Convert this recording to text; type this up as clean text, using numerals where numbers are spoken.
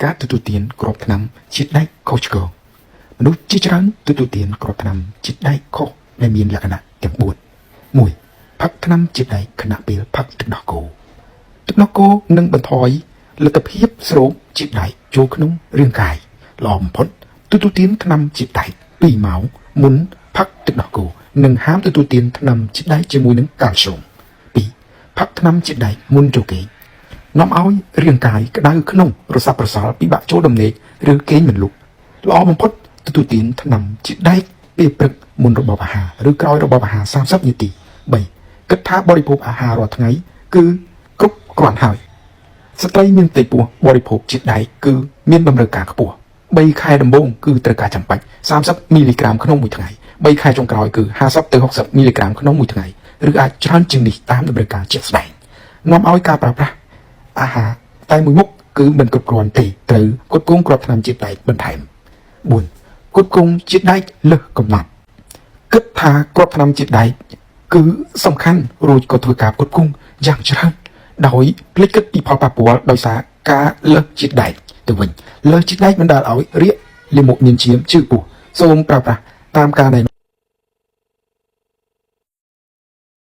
ការទទួលទានក្របថ្នាំជាតិដែកខុសឆ្គងមនុស្សជាច្រើនទទួលទានក្របថ្នាំជាតិដែកខុសដែលមានលក្ខណៈទាំង4 1. ផឹកថ្នាំជាតិដែកខណៈពេលផឹកទឹកដោះគោទឹកដោះគោនឹងបន្ថយលទ្ធភាពស្រូបជាតិដែកចូលក្នុងរាងកាយល្អបំផុតទទួលទានថ្នាំជាតិដែក2 ម៉ោងមុនផឹកទឹកដោះគោនិងហាមទទួលទានថ្នាំជាតិដែកជាមួយនឹងកាល់ស្យូម 2. ផឹកថ្នាំជាតិដែកមុនចូលគេងនាំឲ្យរាងកាយក្តៅក្នុងរស័ព្ទរសល់ពិបាកចូលដំណេកឬគេងមិនលក់ល្អបំផុតទទួលទានថ្នាំជាតិដែកពេលព្រឹកមុនរបបអាហារឬក្រោយរបបអាហារ30នាទី 3. គិតថាបរិភោគអាហាររាល់ថ្ងៃគឺគ្រប់គ្រាន់ហើយស្ត្រីមានផ្ទៃពោះបរិភោគជាតិដែកគឺមានតម្រូវការខ្ពស់3 ខែដំបូងគឺត្រូវការចាំបាច់30 មីលីក្រាមក្នុងមួយថ្ងៃ3 ខែចុងក្រោយគឺ50 ទៅ 60 មីលីក្រាមក្នុងមួយថ្ងៃឬអាចច្រើនជាងនេះតាមតម្រូវការជាក់ស្ដែងនាំឲ្យការប្រើប្រាស់អាហារតែមួយមុខគឺមិនគ្រប់គ្រាន់ទេត្រូវផ្គត់ផ្គង់គ្រាប់ថ្នាំជាតិដែកបន្ថែម 4. ផ្គត់ផ្គង់ជាតិដែកលើសកំណត់គិតថាគ្រាប់ថ្នាំជាតិដែកគឺសំខាន់រួចក៏ធ្វើការផ្គត់ផ្គង់យ៉ាងច្រើនដោយភ្លេចគិតពីផលប៉ះពាល់ដោយសារការលើសជាតិដែកទៅវិញលើសជាតិដែកបណ្ដាលឲ្យរាគលាមកញញឈាមជឺពោះសូមប្រើប្រាស់តាមការណែនាំ